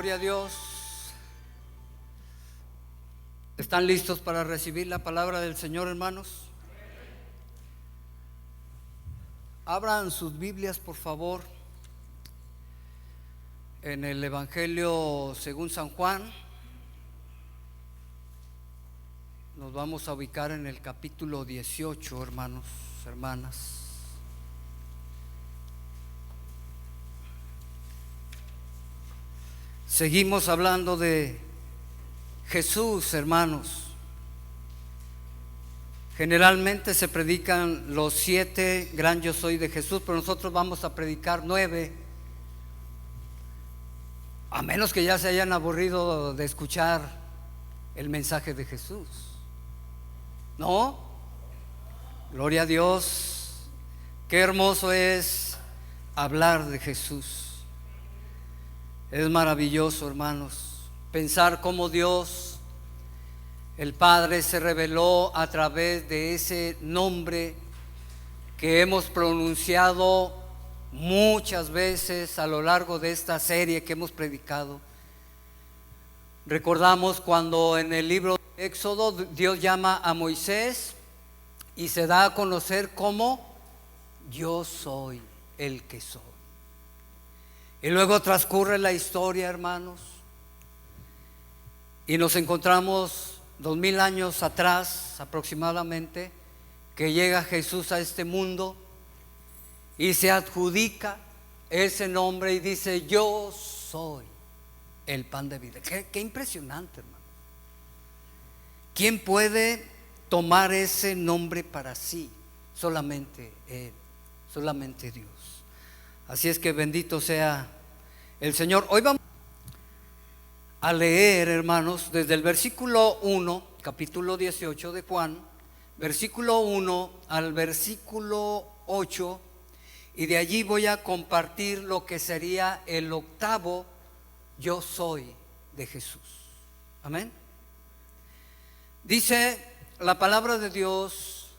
Gloria a Dios. ¿Están listos para recibir la palabra del Señor, hermanos? Abran sus Biblias, por favor, en el Evangelio según San Juan. Nos vamos a ubicar en el capítulo 18, hermanos, hermanas. Seguimos hablando de Jesús, hermanos. Generalmente se predican los 7 gran yo soy de Jesús, pero nosotros vamos a predicar 9, a menos que ya se hayan aburrido de escuchar el mensaje de Jesús. ¿No? Gloria a Dios. Qué hermoso es hablar de Jesús. Es maravilloso, hermanos, pensar cómo Dios, el Padre, se reveló a través de ese nombre que hemos pronunciado muchas veces a lo largo de esta serie que hemos predicado. Recordamos cuando en el libro de Éxodo Dios llama a Moisés y se da a conocer como yo soy el que soy. Y luego transcurre la historia, hermanos, y nos encontramos 2000 años atrás aproximadamente, que llega Jesús a este mundo y se adjudica ese nombre y dice: yo soy el pan de vida. Qué impresionante, hermano. ¿Quién puede tomar ese nombre para sí? Solamente Él, solamente Dios. Así es que bendito sea el Señor. Hoy vamos a leer, hermanos, desde el versículo 1, capítulo 18 de Juan, versículo 1 al versículo 8, y de allí voy a compartir lo que sería el octavo yo soy de Jesús. Amén. Dice la palabra de Dios: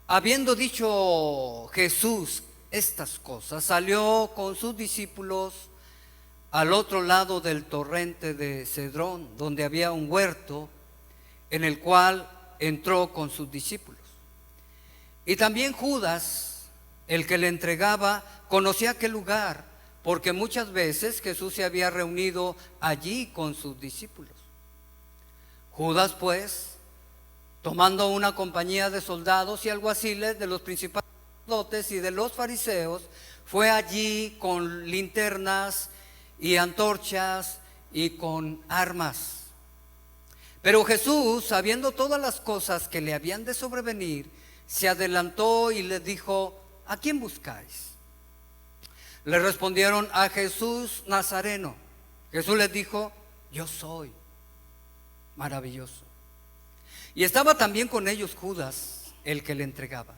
habiendo dicho Jesús estas cosas, salió con sus discípulos al otro lado del torrente de Cedrón, donde había un huerto, en el cual entró con sus discípulos. Y también Judas, el que le entregaba, conocía aquel lugar, porque muchas veces Jesús se había reunido allí con sus discípulos. Judas, pues, tomando una compañía de soldados y alguaciles de los principales sacerdotes y de los fariseos, fue allí con linternas y antorchas y con armas. Pero Jesús, sabiendo todas las cosas que le habían de sobrevenir, se adelantó y les dijo: ¿a quién buscáis? Le respondieron: a Jesús Nazareno. Jesús les dijo: yo soy. Maravilloso. Y estaba también con ellos Judas, el que le entregaba.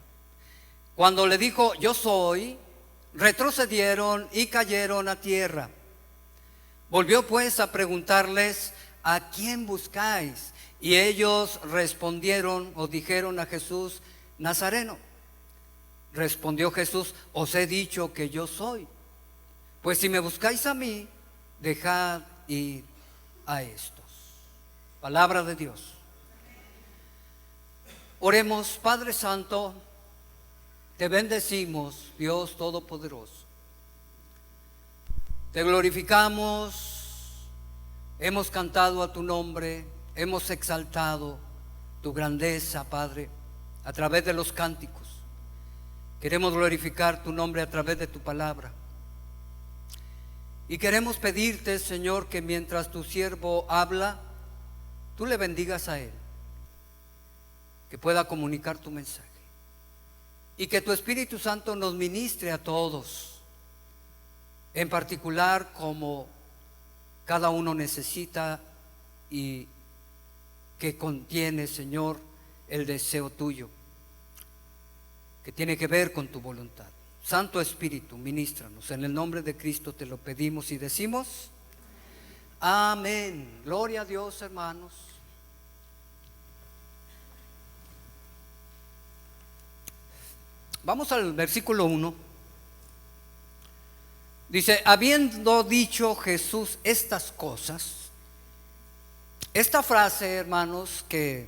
Cuando le dijo: yo soy, retrocedieron y cayeron a tierra. Volvió pues a preguntarles: ¿a quién buscáis? Y ellos respondieron o dijeron: a Jesús Nazareno. Respondió Jesús: os he dicho que yo soy. Pues si me buscáis a mí, dejad ir a estos. Palabra de Dios. Oremos. Padre Santo, te bendecimos, Dios Todopoderoso. Te glorificamos, hemos cantado a tu nombre, hemos exaltado tu grandeza, Padre, a través de los cánticos. Queremos glorificar tu nombre a través de tu palabra. Y queremos pedirte, Señor, que mientras tu siervo habla, tú le bendigas a él, que pueda comunicar tu mensaje. Y que tu Espíritu Santo nos ministre a todos, en particular como cada uno necesita y que contiene, Señor, el deseo tuyo, que tiene que ver con tu voluntad. Santo Espíritu, ministranos. En el nombre de Cristo te lo pedimos y decimos amén. Gloria a Dios, hermanos. Vamos al versículo 1. Dice, habiendo dicho Jesús estas cosas. Esta frase, hermanos, que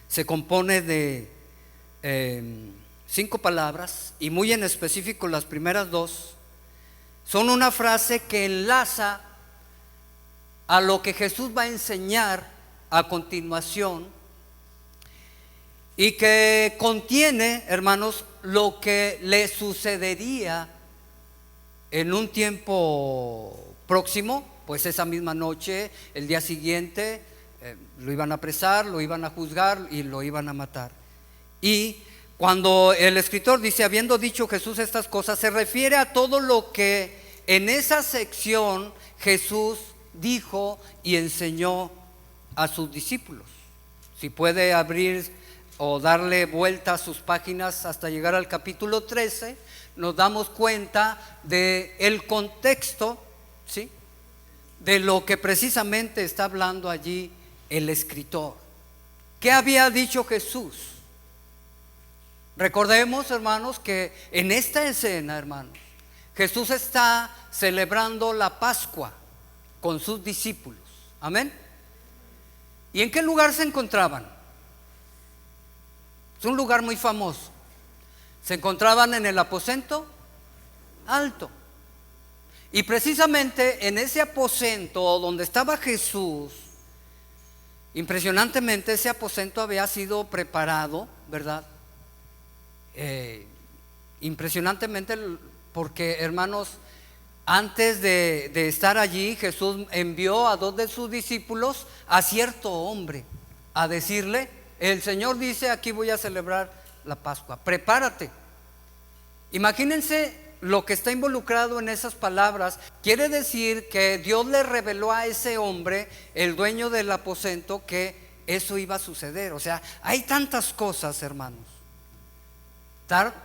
se compone de 5 palabras, y muy en específico las primeras 2, son una frase que enlaza a lo que Jesús va a enseñar a continuación, y que contiene, hermanos, lo que le sucedería en un tiempo próximo, pues esa misma noche, el día siguiente, lo iban a apresar, lo iban a juzgar y lo iban a matar. Y cuando el escritor dice, habiendo dicho Jesús estas cosas, se refiere a todo lo que en esa sección Jesús dijo y enseñó a sus discípulos. Si puede abrir o darle vuelta a sus páginas hasta llegar al capítulo 13, nos damos cuenta de el contexto, ¿sí?, de lo que precisamente está hablando allí el escritor. ¿Qué había dicho Jesús? Recordemos, hermanos, que en esta escena, hermanos, Jesús está celebrando la Pascua con sus discípulos. Amén. ¿Y en qué lugar se encontraban? Es un lugar muy famoso. Se encontraban en el aposento alto. Y precisamente en ese aposento donde estaba Jesús, impresionantemente ese aposento había sido preparado, ¿verdad? Impresionantemente, porque, hermanos, antes de estar allí, Jesús envió a 2 de sus discípulos a cierto hombre a decirle, el Señor dice, aquí voy a celebrar la Pascua, prepárate. Imagínense lo que está involucrado en esas palabras. Quiere decir que Dios le reveló a ese hombre, el dueño del aposento, que eso iba a suceder. O sea, hay tantas cosas, hermanos,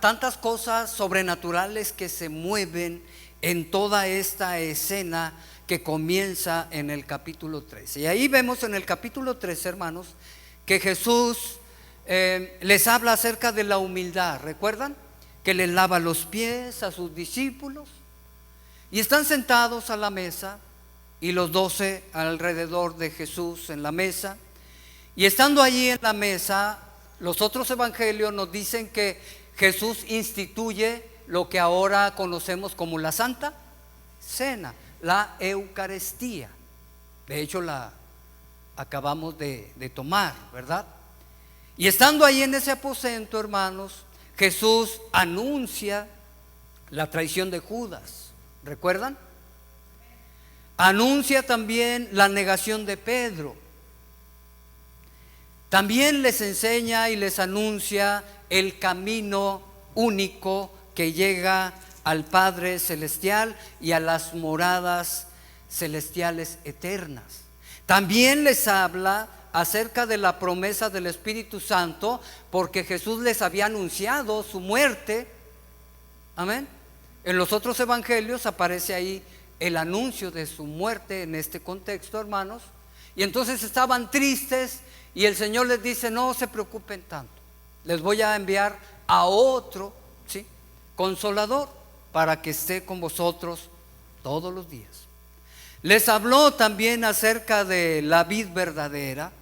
tantas cosas sobrenaturales que se mueven en toda esta escena que comienza en el capítulo 13. Y ahí vemos en el capítulo 13, hermanos, que Jesús les habla acerca de la humildad. ¿Recuerdan? Que les lava los pies a sus discípulos, y están sentados a la mesa, y los 12 alrededor de Jesús en la mesa. Y estando allí en la mesa, los otros evangelios nos dicen que Jesús instituye lo que ahora conocemos como la Santa Cena, la Eucaristía. De hecho, la acabamos de tomar, ¿verdad? Y estando ahí en ese aposento, hermanos, Jesús anuncia la traición de Judas. ¿Recuerdan? Anuncia también la negación de Pedro. También les enseña y les anuncia el camino único que llega al Padre Celestial y a las moradas celestiales eternas. También les habla acerca de la promesa del Espíritu Santo, porque Jesús les había anunciado su muerte. Amén. En los otros evangelios aparece ahí el anuncio de su muerte en este contexto, hermanos. Y entonces estaban tristes, y el Señor les dice, no se preocupen tanto, les voy a enviar a otro, ¿sí?, consolador, para que esté con vosotros todos los días. Les habló también acerca de la vid verdadera.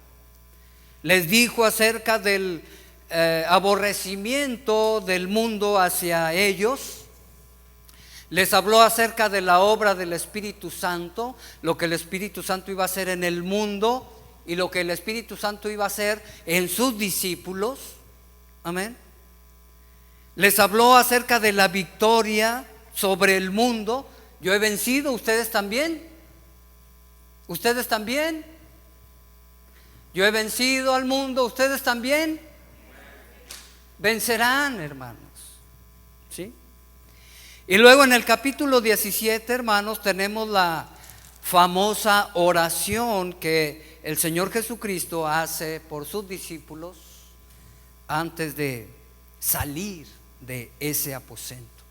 Les dijo acerca del aborrecimiento del mundo hacia ellos. Les habló acerca de la obra del Espíritu Santo, lo que el Espíritu Santo iba a hacer en el mundo y lo que el Espíritu Santo iba a hacer en sus discípulos. Amén. Les habló acerca de la victoria sobre el mundo. Yo he vencido, ustedes también. Ustedes también. Yo he vencido al mundo, ustedes también vencerán, hermanos. ¿Sí? Y luego en el capítulo 17, hermanos, tenemos la famosa oración que el Señor Jesucristo hace por sus discípulos antes de salir de ese aposento.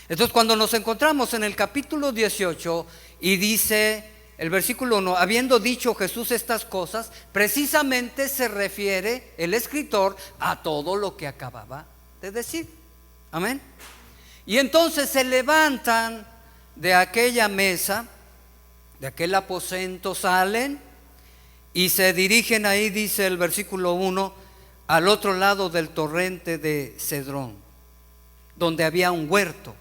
Entonces, cuando nos encontramos en el capítulo 18 y dice el versículo 1, habiendo dicho Jesús estas cosas, precisamente se refiere el escritor a todo lo que acababa de decir. Amén. Y entonces se levantan de aquella mesa, de aquel aposento, salen y se dirigen ahí, dice el versículo 1, al otro lado del torrente de Cedrón, donde había un huerto,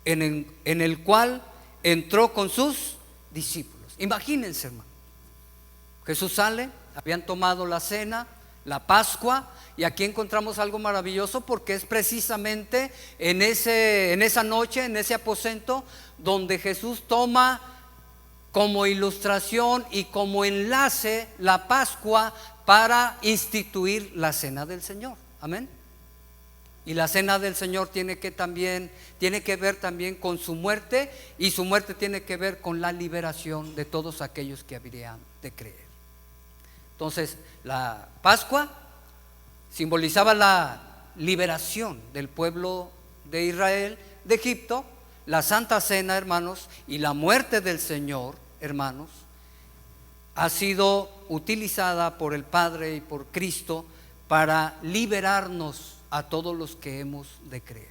en el cual entró con sus discípulos. Imagínense, hermano, Jesús sale, habían tomado la cena, la Pascua, y aquí encontramos algo maravilloso, porque es precisamente en esa noche, en ese aposento, donde Jesús toma como ilustración y como enlace la Pascua para instituir la cena del Señor. Amén. Y la cena del Señor tiene que ver también con su muerte, y su muerte tiene que ver con la liberación de todos aquellos que habrían de creer. Entonces, la Pascua simbolizaba la liberación del pueblo de Israel de Egipto. La Santa Cena, hermanos, y la muerte del Señor, hermanos, ha sido utilizada por el Padre y por Cristo para liberarnos a todos los que hemos de creer.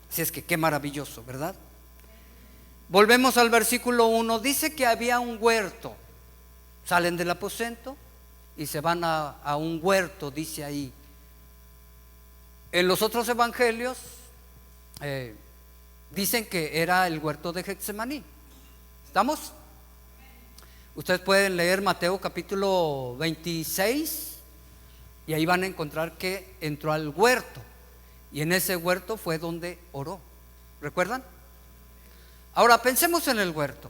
Así es que qué maravilloso, ¿verdad? Volvemos al versículo 1, dice que había un huerto. Salen del aposento y se van a un huerto, dice ahí. En los otros evangelios dicen que era el huerto de Getsemaní. ¿Estamos? Ustedes pueden leer Mateo capítulo 26 y ahí van a encontrar que entró al huerto, y en ese huerto fue donde oró. ¿Recuerdan? Ahora pensemos en el huerto.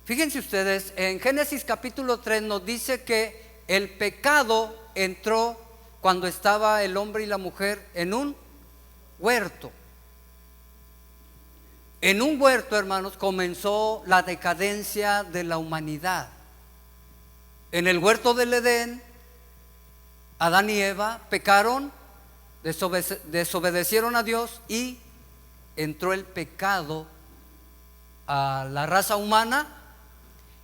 Fíjense ustedes, en Génesis capítulo 3 nos dice que el pecado entró cuando estaba el hombre y la mujer en un huerto. En un huerto, hermanos, comenzó la decadencia de la humanidad. En el huerto del Edén, Adán y Eva pecaron, desobedecieron a Dios, y entró el pecado a la raza humana,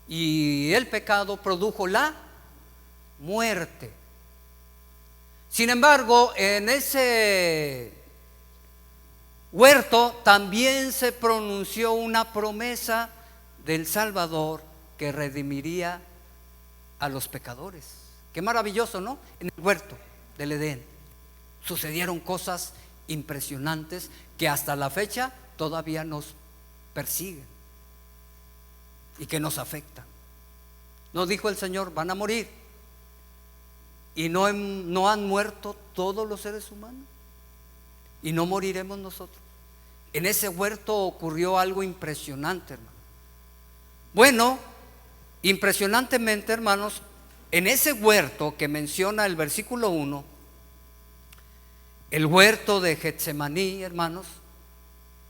y el pecado produjo la muerte. Sin embargo, en ese huerto también se pronunció una promesa del Salvador que redimiría a los pecadores. Qué maravilloso, ¿no? En el huerto del Edén sucedieron cosas impresionantes que hasta la fecha todavía nos persiguen y que nos afectan. Nos dijo el Señor: van a morir. Y no han muerto todos los seres humanos, y no moriremos nosotros. En ese huerto ocurrió algo impresionante, hermano. Bueno, impresionantemente, hermanos, en ese huerto que menciona el versículo 1, el huerto de Getsemaní, hermanos,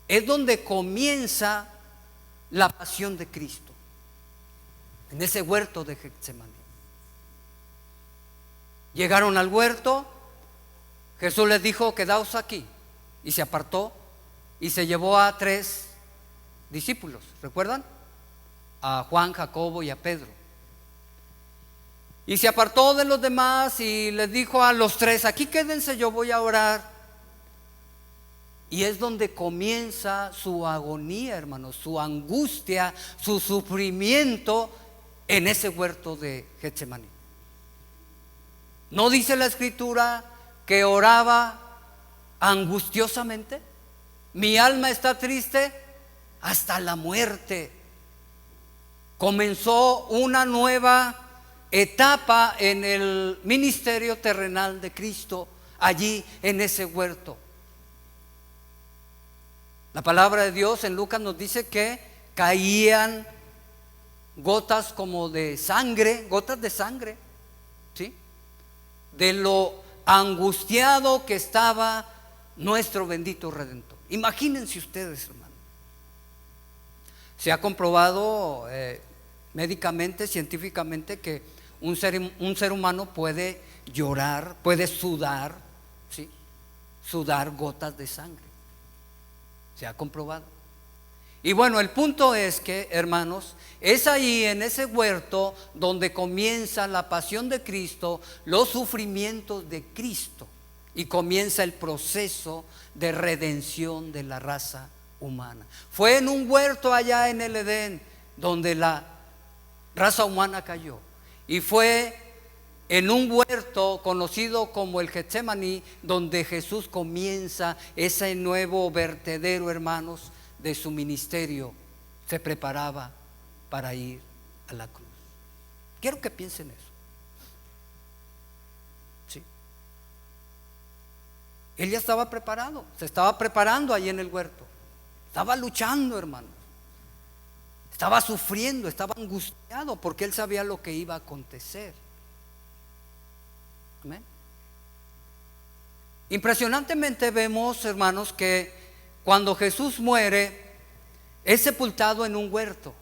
es donde comienza la pasión de Cristo. En ese huerto de Getsemaní. Llegaron al huerto, Jesús les dijo: quedaos aquí, y se apartó y se llevó a 3 discípulos, ¿recuerdan? A Juan, Jacobo y a Pedro. Y se apartó de los demás y les dijo a los 3: aquí quédense, yo voy a orar. Y es donde comienza su agonía, hermanos, su angustia, su sufrimiento en ese huerto de Getsemaní. ¿No dice la Escritura que oraba angustiosamente? Mi alma está triste hasta la muerte. Comenzó una nueva etapa en el ministerio terrenal de Cristo, allí en ese huerto. La palabra de Dios en Lucas nos dice que caían gotas como de sangre, gotas de sangre, ¿sí? De lo angustiado que estaba nuestro bendito Redentor. Imagínense ustedes, hermano. Se ha comprobado médicamente, científicamente, que un ser humano puede llorar, puede sudar, ¿sí? Sudar gotas de sangre. Se ha comprobado. Y bueno, el punto es que, hermanos, es ahí en ese huerto donde comienza la pasión de Cristo, los sufrimientos de Cristo, y comienza el proceso de redención de la raza humana. Fue en un huerto allá en el Edén donde la raza humana cayó. Y fue en un huerto conocido como el Getsemaní donde Jesús comienza ese nuevo vertedero, hermanos, de su ministerio. Se preparaba para ir a la cruz. Quiero que piensen eso. Sí. Él ya estaba preparado, se estaba preparando ahí en el huerto. Estaba luchando, hermanos. Estaba sufriendo, estaba angustiado porque él sabía lo que iba a acontecer. Amén. Impresionantemente vemos, hermanos, que cuando Jesús muere, es sepultado en un huerto.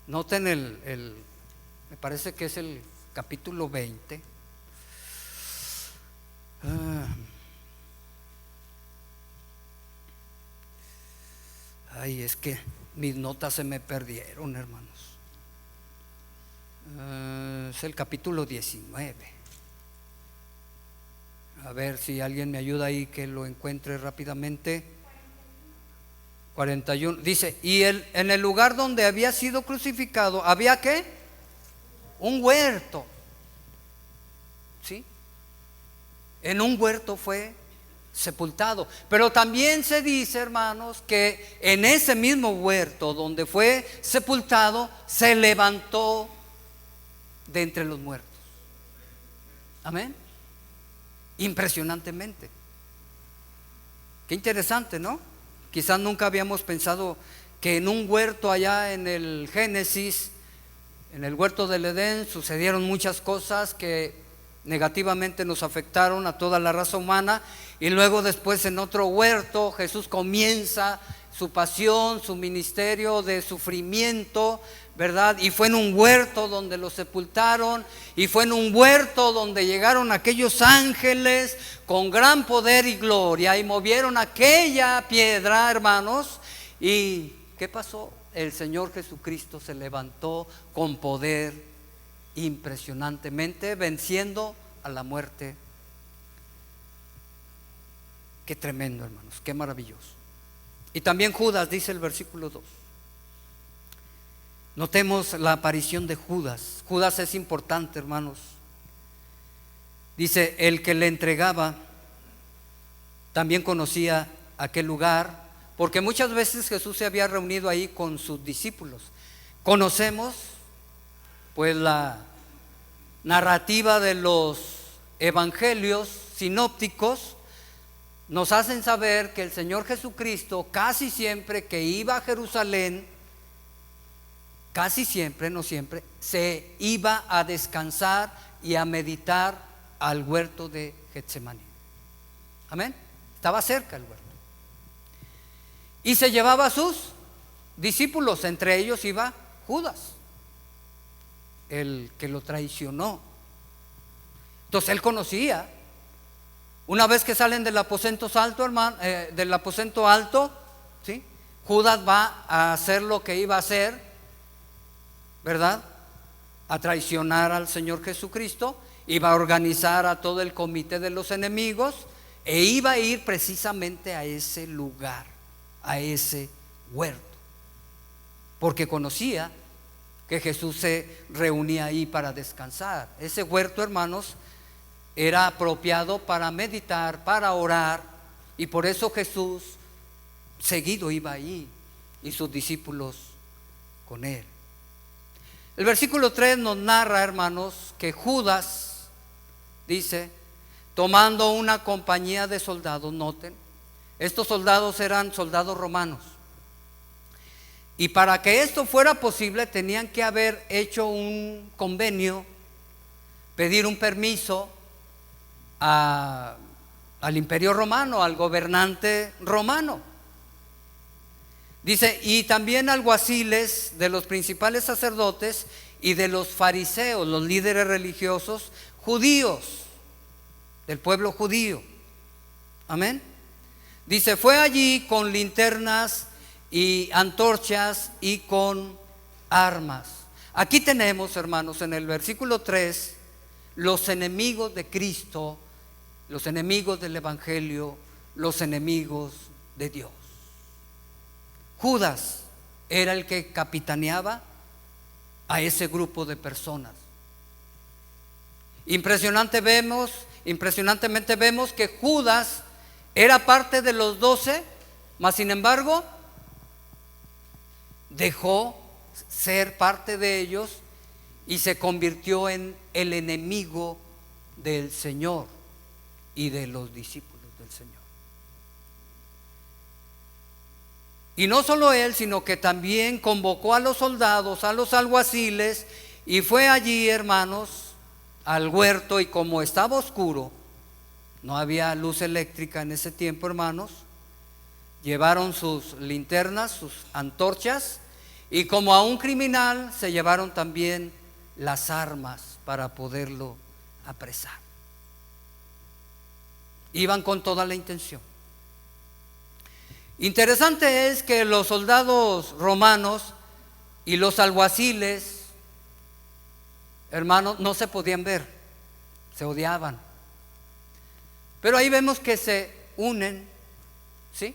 Noten me parece que es el capítulo 20. Ay, es que mis notas se me perdieron, hermanos. Es el capítulo 19. A ver si alguien me ayuda ahí que lo encuentre rápidamente. 41. Dice, y en el lugar donde había sido crucificado, ¿había qué? Un huerto. ¿Sí? En un huerto fue sepultado. Pero también se dice, hermanos, que en ese mismo huerto donde fue sepultado, se levantó de entre los muertos. Amén. Impresionantemente. Qué interesante, ¿no? Quizás nunca habíamos pensado que en un huerto allá en el Génesis, en el huerto del Edén, sucedieron muchas cosas que negativamente nos afectaron a toda la raza humana. Y luego después en otro huerto Jesús comienza su pasión, su ministerio de sufrimiento, ¿verdad? Y fue en un huerto donde lo sepultaron, y fue en un huerto donde llegaron aquellos ángeles con gran poder y gloria y movieron aquella piedra, hermanos. ¿Y qué pasó? El Señor Jesucristo se levantó con poder impresionantemente, venciendo a la muerte. Qué tremendo, hermanos, qué maravilloso. Y también Judas, dice el versículo 2. Notemos la aparición de Judas. Judas es importante, hermanos. Dice, el que le entregaba también conocía aquel lugar, porque muchas veces Jesús se había reunido ahí con sus discípulos. Conocemos pues la narrativa de los evangelios sinópticos. Nos hacen saber que el Señor Jesucristo casi siempre que iba a Jerusalén, casi siempre, no siempre, se iba a descansar y a meditar al huerto de Getsemaní. Amén. Estaba cerca el huerto. Y se llevaba a sus discípulos, entre ellos iba Judas, el que lo traicionó. Entonces él conocía. Una vez que salen del aposento alto, hermano, del aposento alto, ¿sí? Judas va a hacer lo que iba a hacer, ¿verdad? A traicionar al Señor Jesucristo, iba a organizar a todo el comité de los enemigos e iba a ir precisamente a ese lugar, a ese huerto, porque conocía que Jesús se reunía ahí para descansar. Ese huerto, hermanos, era apropiado para meditar, para orar, y por eso Jesús seguido iba ahí y sus discípulos con él. El versículo 3 nos narra, hermanos, que Judas, dice, tomando una compañía de soldados, noten, estos soldados eran soldados romanos, y para que esto fuera posible tenían que haber hecho un convenio, pedir un permiso al imperio romano, al gobernante romano. Dice, y también alguaciles de los principales sacerdotes y de los fariseos, los líderes religiosos judíos, del pueblo judío. Amén. Dice, fue allí con linternas y antorchas y con armas. Aquí tenemos, hermanos, en el versículo 3, los enemigos de Cristo, los enemigos del Evangelio, los enemigos de Dios. Judas era el que capitaneaba a ese grupo de personas. Impresionantemente vemos que Judas era parte de los 12, mas sin embargo dejó ser parte de ellos y se convirtió en el enemigo del Señor y de los discípulos del Señor. Y no solo él, sino que también convocó a los soldados, a los alguaciles, y fue allí, hermanos, al huerto, y como estaba oscuro, no había luz eléctrica en ese tiempo, hermanos, llevaron sus linternas, sus antorchas, y como a un criminal se llevaron también las armas para poderlo apresar. Iban con toda la intención. Interesante es que los soldados romanos y los alguaciles, hermanos, no se podían ver, se odiaban. Pero ahí vemos que se unen, ¿sí?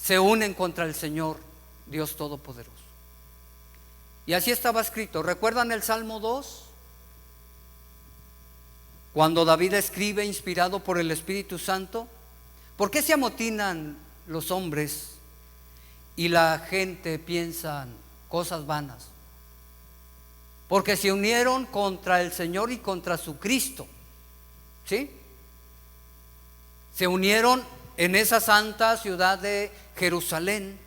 Se unen contra el Señor, Dios Todopoderoso. Y así estaba escrito. ¿Recuerdan el Salmo 2? Cuando David escribe, inspirado por el Espíritu Santo: ¿por qué se amotinan los hombres y la gente piensa cosas vanas? Porque se unieron contra el Señor y contra su Cristo, ¿sí? Se unieron en esa santa ciudad de Jerusalén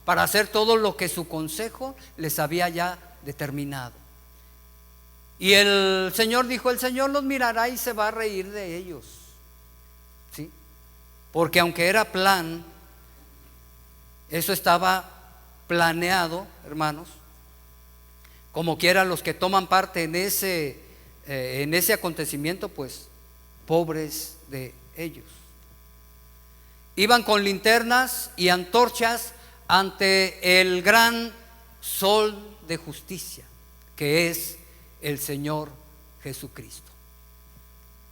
para hacer todo lo que su consejo les había ya determinado. Y el Señor dijo: el Señor los mirará y se va a reír de ellos, ¿sí? Porque aunque era plan, eso estaba planeado, hermanos, como quiera los que toman parte en ese acontecimiento, pues pobres de ellos. Iban con linternas y antorchas ante el gran sol de justicia, que es el Señor Jesucristo.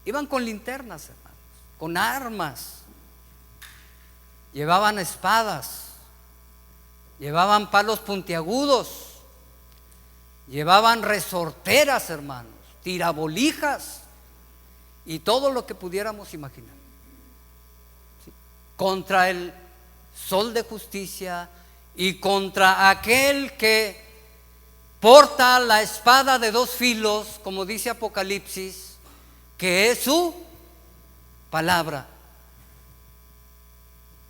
Iban con linternas, hermanos, con armas. Llevaban espadas, llevaban palos puntiagudos, llevaban resorteras, hermanos, tirabolijas y todo lo que pudiéramos imaginar, ¿sí? Contra el sol de justicia y contra aquel que porta la espada de dos filos, como dice Apocalipsis, que es su palabra.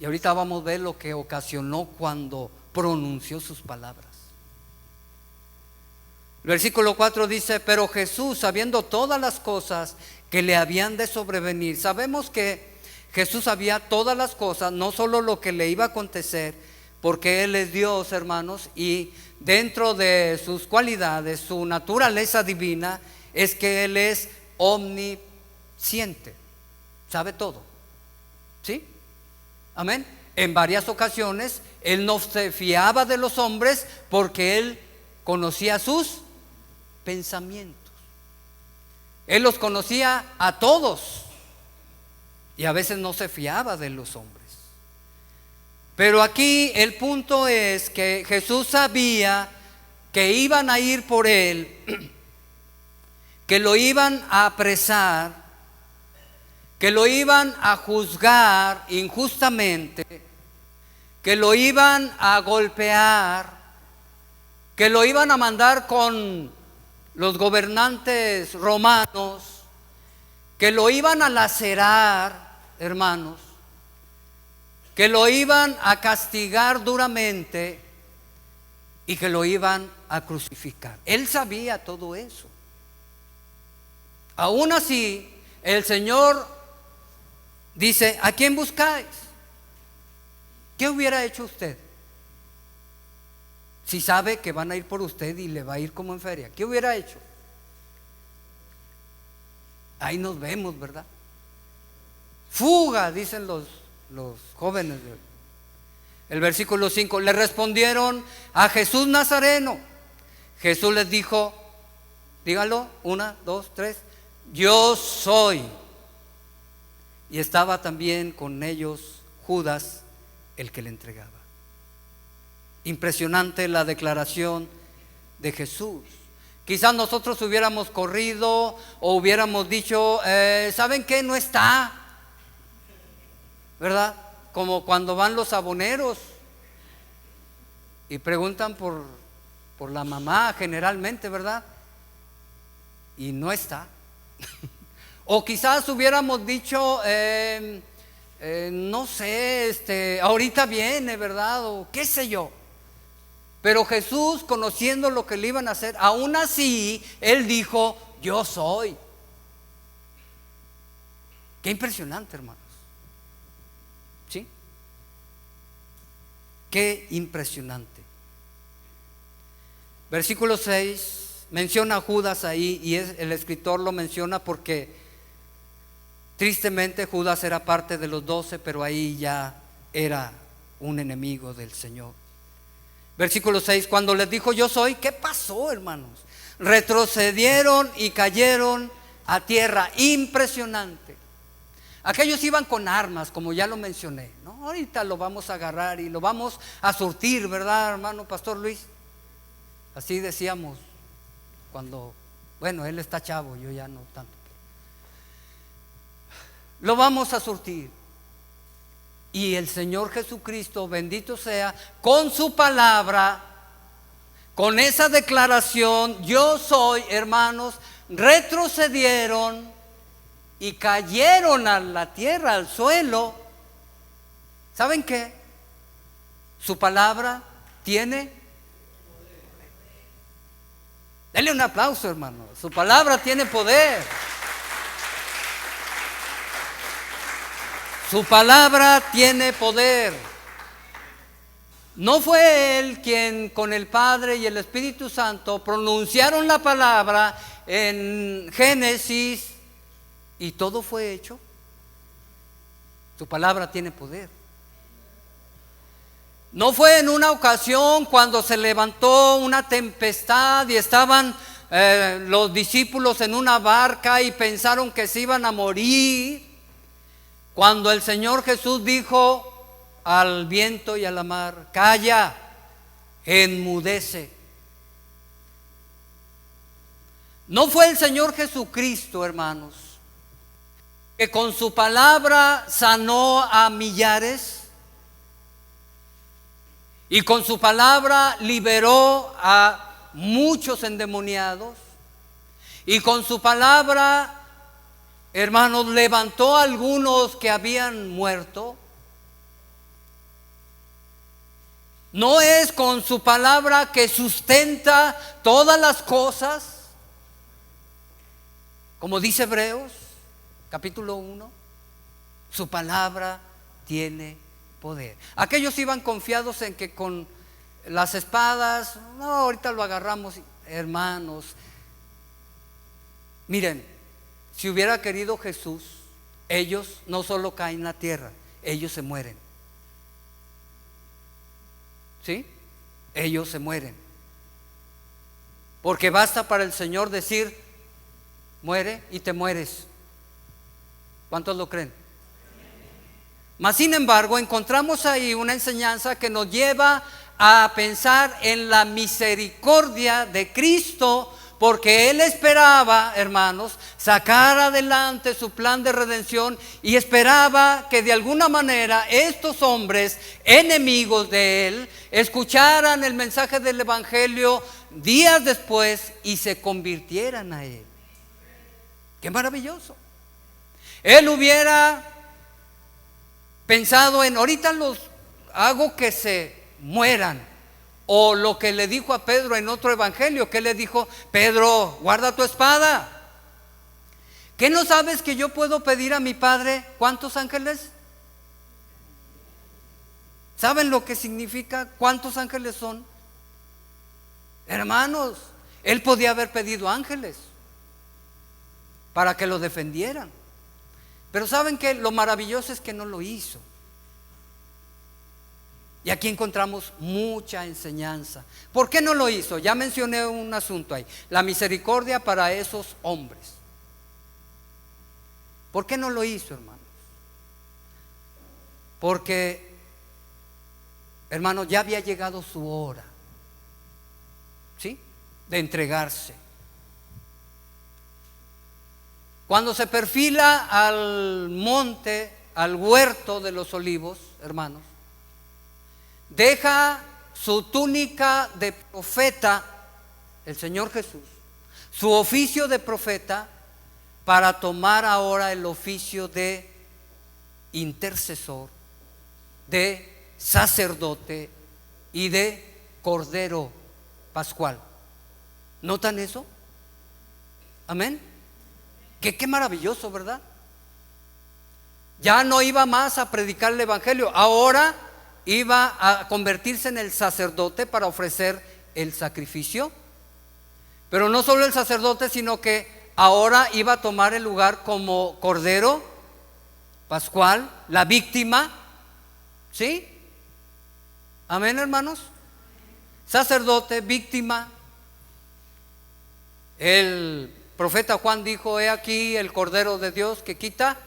Y ahorita vamos a ver lo que ocasionó cuando pronunció sus palabras. El versículo 4 dice: pero Jesús, sabiendo todas las cosas que le habían de sobrevenir. Sabemos que Jesús sabía todas las cosas, no solo lo que le iba a acontecer, porque Él es Dios, hermanos, y dentro de sus cualidades, su naturaleza divina, es que Él es omnisciente, sabe todo, ¿sí? Amén. En varias ocasiones Él no se fiaba de los hombres porque Él conocía sus pensamientos. Él los conocía a todos y a veces no se fiaba de los hombres. Pero aquí el punto es que Jesús sabía que iban a ir por Él, que lo iban a apresar, que lo iban a juzgar injustamente, que lo iban a golpear, que lo iban a mandar con los gobernantes romanos, que lo iban a lacerar, hermanos, que lo iban a castigar duramente y que lo iban a crucificar. Él sabía todo eso. Aún así, el Señor dice: ¿a quién buscáis? ¿Qué hubiera hecho usted si sabe que van a ir por usted y le va a ir como en feria? ¿Qué hubiera hecho? Ahí nos vemos, ¿verdad? Fuga, dicen los jóvenes. El versículo 5: le respondieron a Jesús Nazareno. Jesús les dijo, dígalo, 1, 2, 3, yo soy. y estaba también con ellos Judas, el que le entregaba. Impresionante la declaración de Jesús. Quizás nosotros hubiéramos corrido o hubiéramos dicho, ¿saben qué? No está, ¿verdad? Como cuando van los aboneros y preguntan por la mamá generalmente, ¿verdad? Y no está. O quizás hubiéramos dicho, no sé, ahorita viene, ¿verdad? O qué sé yo. Pero Jesús, conociendo lo que le iban a hacer, aún así, Él dijo, yo soy. Qué impresionante, hermanos. ¿Sí? Qué impresionante. Versículo 6 menciona a Judas ahí, y el escritor lo menciona porque tristemente Judas era parte de los 12, pero ahí ya era un enemigo del Señor. Versículo 6, cuando les dijo yo soy, ¿qué pasó, hermanos? Retrocedieron y cayeron a tierra. Impresionante. Aquellos iban con armas, como ya lo mencioné, ¿no? Ahorita lo vamos a agarrar y lo vamos a surtir, ¿verdad, hermano Pastor Luis? Así decíamos cuando, bueno, él está chavo, yo ya no tanto. Lo vamos a surtir. Y el Señor Jesucristo, bendito sea, con su palabra, con esa declaración, yo soy, hermanos, retrocedieron y cayeron a la tierra, al suelo. ¿Saben qué? Su palabra tiene. Denle un aplauso, hermano. Su palabra tiene poder. Su palabra tiene poder. No fue Él quien con el Padre y el Espíritu Santo pronunciaron la palabra en Génesis y todo fue hecho. Su palabra tiene poder. No fue en una ocasión cuando se levantó una tempestad y estaban los discípulos en una barca y pensaron que se iban a morir. Cuando el Señor Jesús dijo al viento y a la mar, calla, enmudece. No fue el Señor Jesucristo, hermanos, que con su palabra sanó a millares y con su palabra liberó a muchos endemoniados y con su palabra, hermanos, levantó a algunos que habían muerto. No es con su palabra que sustenta todas las cosas, como dice Hebreos capítulo 1, su palabra tiene poder. Aquellos iban confiados en que con las espadas, no, ahorita lo agarramos, hermanos. Miren, si hubiera querido Jesús, ellos no solo caen en la tierra, ellos se mueren. ¿Sí? Ellos se mueren. Porque basta para el Señor decir, muere y te mueres. ¿Cuántos lo creen? Mas sin embargo, encontramos ahí una enseñanza que nos lleva a pensar en la misericordia de Cristo, porque Él esperaba, hermanos, sacar adelante su plan de redención y esperaba que de alguna manera estos hombres enemigos de Él escucharan el mensaje del Evangelio días después y se convirtieran a Él. ¡Qué maravilloso! Él hubiera pensado en, ahorita los hago que se mueran. O lo que le dijo a Pedro en otro evangelio, que le dijo, Pedro, guarda tu espada. ¿Qué no sabes que yo puedo pedir a mi Padre cuántos ángeles? ¿Saben lo que significa cuántos ángeles son? Hermanos, él podía haber pedido ángeles para que lo defendieran. Pero ¿saben qué? Lo maravilloso es que no lo hizo. Y aquí encontramos mucha enseñanza. ¿Por qué no lo hizo? Ya mencioné un asunto ahí. La misericordia para esos hombres. ¿Por qué no lo hizo, hermanos? porque, hermano, ya había llegado su hora, ¿sí?, de entregarse. Cuando se perfila al monte, al huerto de los olivos, hermanos, deja su túnica de profeta, el Señor Jesús, su oficio de profeta, para tomar ahora el oficio de intercesor, de sacerdote y de cordero pascual. ¿Notan eso? Amén. Qué maravilloso, ¿verdad? Ya no iba más a predicar el evangelio, ahora iba a convertirse en el sacerdote para ofrecer el sacrificio. Pero no solo el sacerdote, sino que ahora iba a tomar el lugar como cordero pascual, la víctima. ¿Sí? Amén, hermanos. Sacerdote, víctima. El profeta Juan dijo: he aquí el Cordero de Dios que quita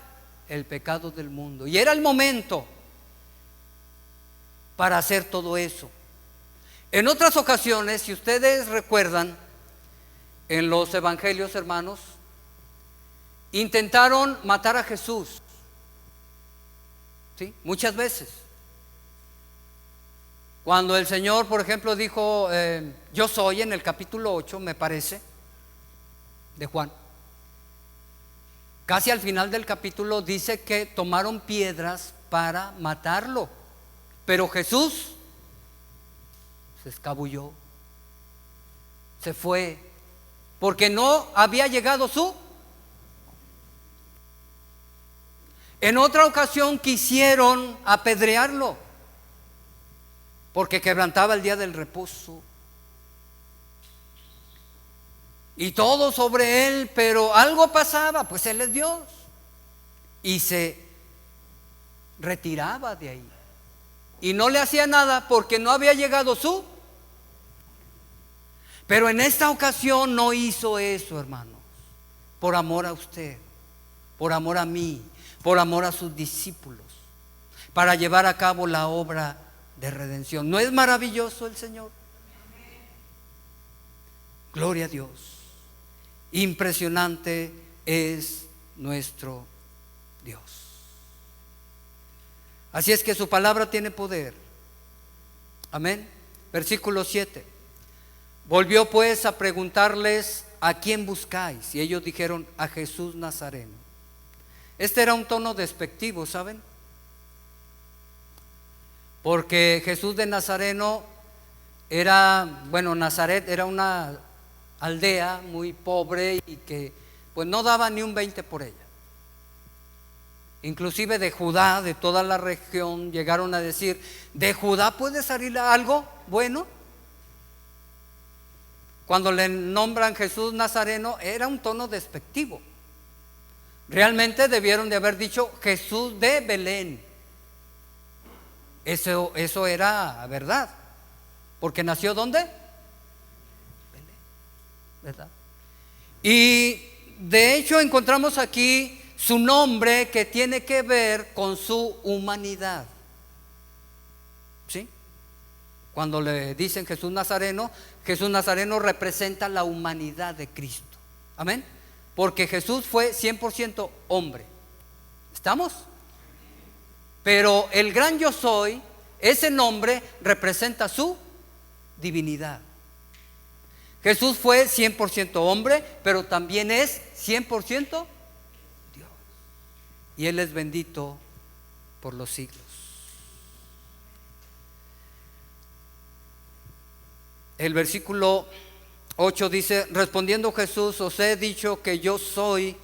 el pecado del mundo. Y era el momento para hacer todo eso. En otras ocasiones, si ustedes recuerdan, en los evangelios, hermanos, intentaron matar a Jesús, ¿sí?, muchas veces. Cuando el Señor, por ejemplo, dijo yo soy, en el capítulo 8, me parece, de Juan, casi al final del capítulo dice que tomaron piedras para matarlo, pero Jesús se escabulló, se fue, porque no había llegado su. En otra ocasión quisieron apedrearlo, porque quebrantaba el día del reposo y todo sobre él, pero algo pasaba, pues él es Dios, y se retiraba de ahí y no le hacía nada porque no había llegado su. Pero en esta ocasión no hizo eso, hermanos, por amor a usted, por amor a mí, por amor a sus discípulos, para llevar a cabo la obra de redención. ¿No es maravilloso el Señor? Gloria a Dios. Impresionante es nuestro Dios. Así es que su palabra tiene poder. Amén. Versículo 7. Volvió pues a preguntarles: ¿a quién buscáis? Y ellos dijeron: a Jesús Nazareno. Este era un tono despectivo, ¿saben? Porque Jesús de Nazareno era, bueno, Nazaret era una aldea muy pobre y que pues no daba ni un 20 por ella. Inclusive de Judá, de toda la región, llegaron a decir: ¿de Judá puede salir algo bueno? Cuando le nombran Jesús Nazareno, era un tono despectivo. Realmente debieron de haber dicho Jesús de Belén. Eso era verdad, porque nació ¿dónde? Belén, ¿verdad? Y de hecho encontramos aquí su nombre, que tiene que ver con su humanidad, ¿sí? Cuando le dicen Jesús Nazareno representa la humanidad de Cristo. Amén. Porque Jesús fue 100% hombre. ¿Estamos? Pero el gran yo soy, ese nombre representa su divinidad. Jesús fue 100% hombre, pero también es 100% Dios. Y Él es bendito por los siglos. El versículo 8 dice: respondiendo Jesús: os he dicho que yo soy,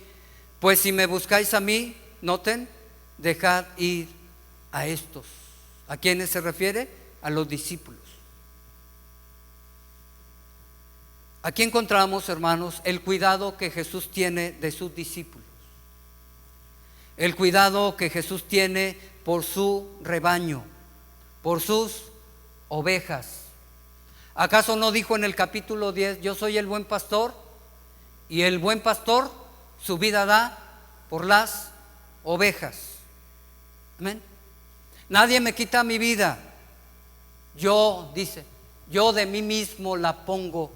pues si me buscáis a mí, noten, dejad ir a estos. ¿A quiénes se refiere? A los discípulos. Aquí encontramos, hermanos, el cuidado que Jesús tiene de sus discípulos, el cuidado que Jesús tiene por su rebaño, por sus ovejas. ¿Acaso no dijo en el capítulo 10: yo soy el buen pastor, y el buen pastor su vida da por las ovejas? Amén. Nadie me quita mi vida. Yo, dice, yo de mí mismo la pongo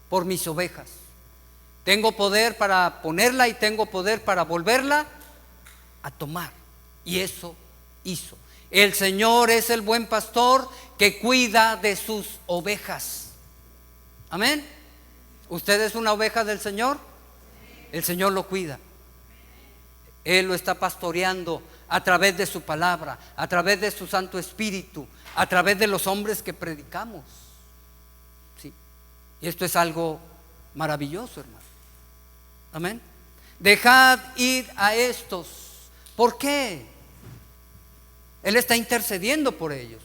por mis ovejas. Tengo poder para ponerla y tengo poder para volverla a tomar. Y eso hizo. El Señor es el buen pastor que cuida de sus ovejas. Amén. ¿Usted es una oveja del Señor? El Señor lo cuida. Él lo está pastoreando a través de su palabra, a través de su Santo Espíritu, a través de los hombres que predicamos. Sí. Y esto es algo maravilloso, hermano. Amén. Dejad ir a estos. ¿Por qué? Él está intercediendo por ellos.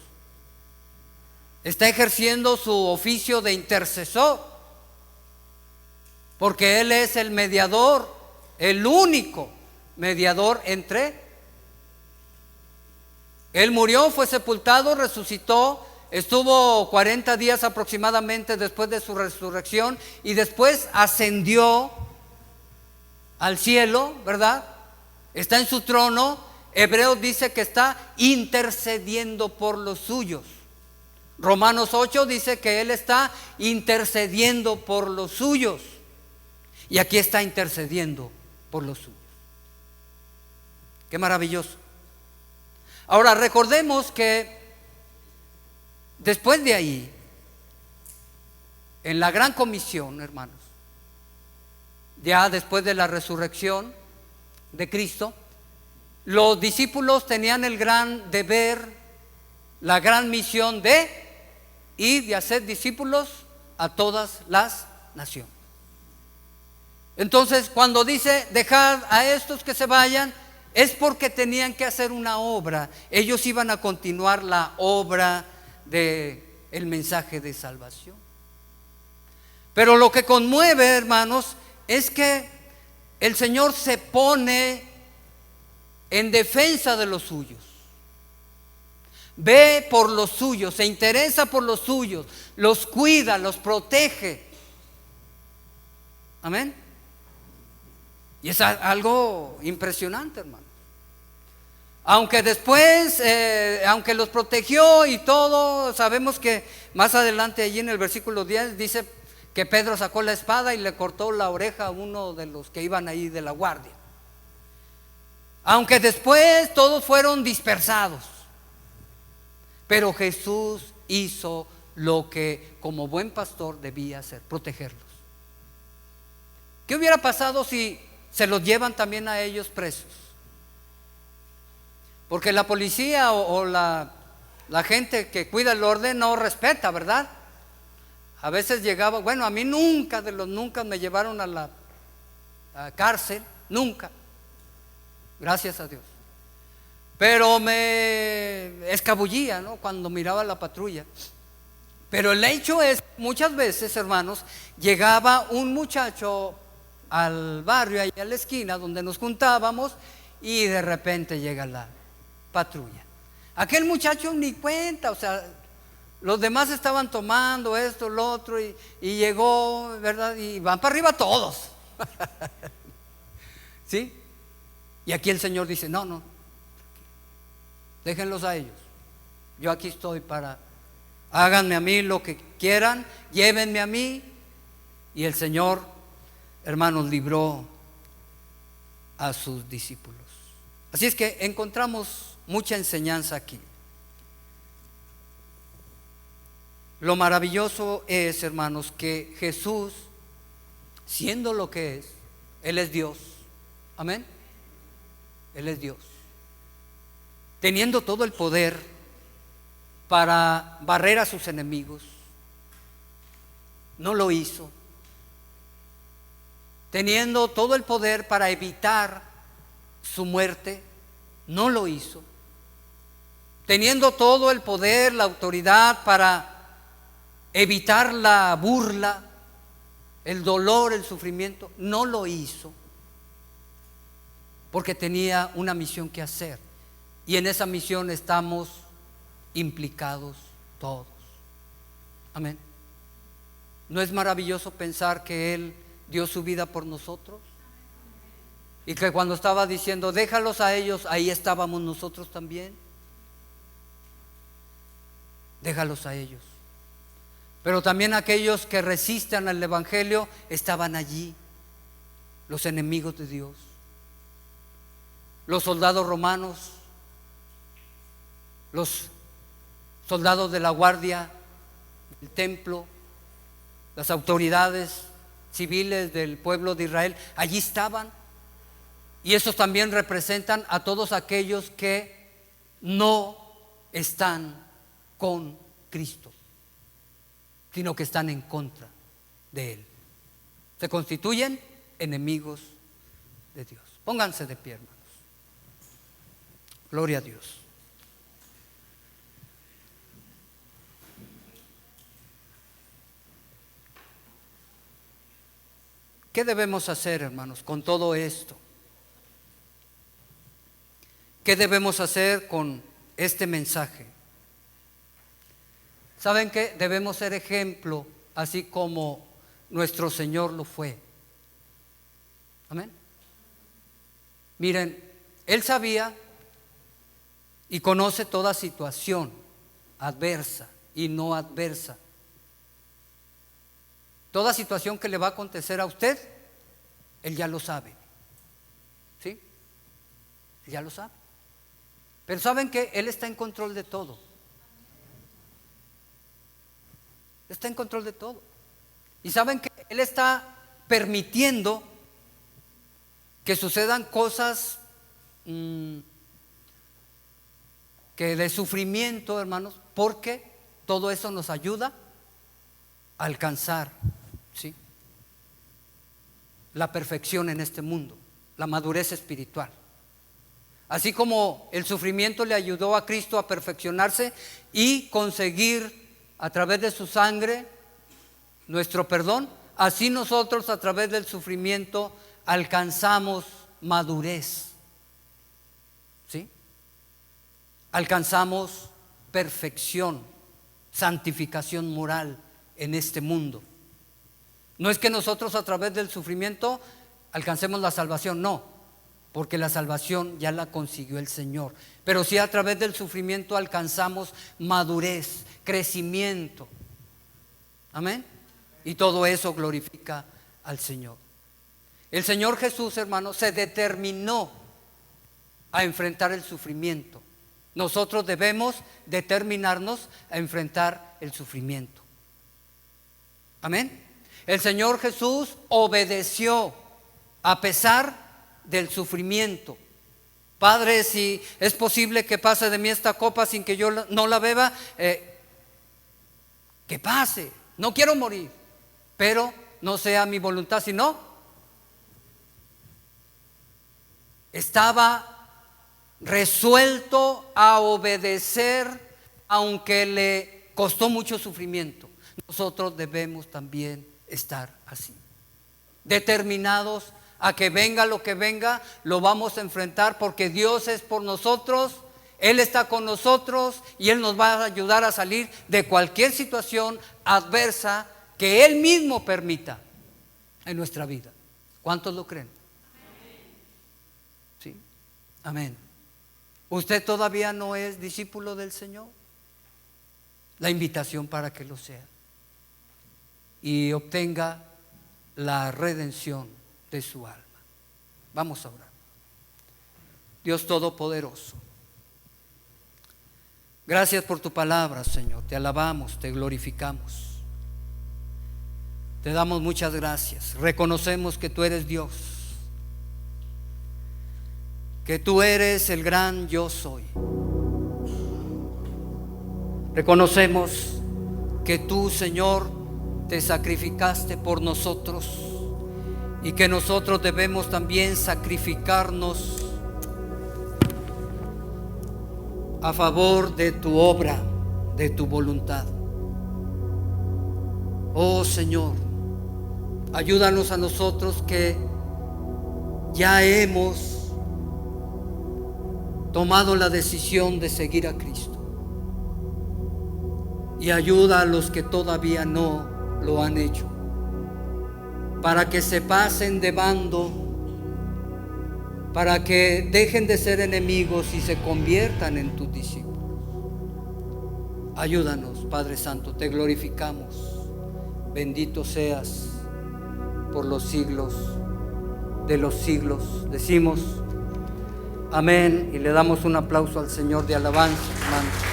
Está ejerciendo su oficio de intercesor. Porque Él es el mediador, el único mediador entre. Él murió, fue sepultado, resucitó, estuvo 40 días aproximadamente después de su resurrección y después ascendió al cielo, ¿verdad? Está en su trono. Hebreos dice que está intercediendo por los suyos. Romanos 8 dice que Él está intercediendo por los suyos. Y aquí está intercediendo por los suyos. Qué maravilloso. Ahora recordemos que después de ahí, en la gran comisión, hermanos, ya después de la resurrección de Cristo, los discípulos tenían el gran deber, la gran misión de ir y hacer discípulos a todas las naciones. Entonces, cuando dice dejad a estos que se vayan, es porque tenían que hacer una obra. Ellos iban a continuar la obra del mensaje de salvación. Pero lo que conmueve, hermanos, es que el Señor se pone en defensa de los suyos. Ve por los suyos, se interesa por los suyos, los cuida, los protege. Amén. Y es algo impresionante, hermano. Aunque después, aunque los protegió y todo, sabemos que más adelante allí en el versículo 10 dice que Pedro sacó la espada y le cortó la oreja a uno de los que iban ahí de la guardia. Aunque después todos fueron dispersados, pero Jesús hizo lo que como buen pastor debía hacer, protegerlos. ¿Qué hubiera pasado si se los llevan también a ellos presos? Porque la policía o la gente que cuida el orden no respeta, ¿verdad? A veces llegaba, bueno, a mí nunca me llevaron a la cárcel, nunca, gracias a Dios. Pero me escabullía, ¿no?, cuando miraba la patrulla. Pero el hecho es, muchas veces, hermanos, llegaba un muchacho al barrio, ahí a la esquina donde nos juntábamos, y de repente llega la patrulla. Aquel muchacho ni cuenta, o sea, los demás estaban tomando esto, lo otro, y llegó, ¿verdad? Y van para arriba todos. ¿Sí? Y aquí el Señor dice, no, déjenlos a ellos. Yo aquí estoy para, háganme a mí lo que quieran, llévenme a mí. Y el Señor, hermanos, libró a sus discípulos. Así es que encontramos mucha enseñanza aquí. Lo maravilloso es, hermanos, que Jesús, siendo lo que es, Él es Dios. Amén. Él es Dios. Teniendo todo el poder para barrer a sus enemigos, no lo hizo. Teniendo todo el poder para evitar su muerte, no lo hizo. Teniendo todo el poder, la autoridad para evitar la burla, el dolor, el sufrimiento, no lo hizo. Porque tenía una misión que hacer. Y en esa misión estamos implicados todos. Amén. ¿No es maravilloso pensar que Él dio su vida por nosotros? Y que cuando estaba diciendo déjalos a ellos, ahí estábamos nosotros también. déjalos a ellos. Pero también aquellos que resistan al Evangelio estaban allí, los enemigos de Dios, los soldados romanos, los soldados de la guardia del templo, las autoridades civiles del pueblo de Israel, allí estaban. Y esos también representan a todos aquellos que no están con Cristo, sino que están en contra de Él. Se constituyen enemigos de Dios. Pónganse de pie, hermanos. Gloria a Dios. ¿Qué debemos hacer, hermanos, con todo esto? ¿Qué debemos hacer con este mensaje? ¿Saben qué? Debemos ser ejemplo, así como nuestro Señor lo fue. Amén. Miren, Él sabía y conoce toda situación adversa y no adversa. Toda situación que le va a acontecer a usted, Él ya lo sabe. ¿Sí? Él ya lo sabe. Pero saben que Él está en control de todo. Está en control de todo. Y saben que Él está permitiendo que sucedan cosas que de sufrimiento, hermanos, porque todo eso nos ayuda a alcanzar, ¿sí?, la perfección en este mundo, la madurez espiritual. Así como el sufrimiento le ayudó a Cristo a perfeccionarse y conseguir a través de su sangre nuestro perdón, así nosotros a través del sufrimiento alcanzamos madurez, ¿sí? Alcanzamos perfección, santificación moral en este mundo. No es que nosotros a través del sufrimiento alcancemos la salvación, no, porque la salvación ya la consiguió el Señor, pero sí a través del sufrimiento alcanzamos madurez, crecimiento. Amén. Y todo eso glorifica al Señor. El Señor Jesús, hermanos, se determinó a enfrentar el sufrimiento. Nosotros debemos determinarnos a enfrentar el sufrimiento. Amén. El Señor Jesús obedeció a pesar del sufrimiento. Padre, si es posible que pase de mí esta copa sin que yo no la beba, que pase. No quiero morir, pero no sea mi voluntad, sino estaba resuelto a obedecer, aunque le costó mucho sufrimiento. Nosotros debemos también estar así, determinados a que venga lo que venga, lo vamos a enfrentar, porque Dios es por nosotros, Él está con nosotros y Él nos va a ayudar a salir de cualquier situación adversa que Él mismo permita en nuestra vida. ¿Cuántos lo creen? Sí, amén. ¿Usted todavía no es discípulo del Señor? La invitación para que lo sea y obtenga la redención de su alma. Vamos a orar. Dios Todopoderoso, gracias por tu palabra, Señor. Te alabamos, te glorificamos. Te damos muchas gracias. Reconocemos que tú eres Dios, que tú eres el gran yo soy. Reconocemos que tú, Señor, te sacrificaste por nosotros y que nosotros debemos también sacrificarnos a favor de tu obra, de tu voluntad. Oh Señor, ayúdanos a nosotros que ya hemos tomado la decisión de seguir a Cristo, y ayuda a los que todavía no lo han hecho, para que se pasen de bando, para que dejen de ser enemigos y se conviertan en tus discípulos. Ayúdanos Padre Santo, te glorificamos. Bendito seas por los siglos de los siglos. Decimos amén y le damos un aplauso al Señor de alabanza, hermanos.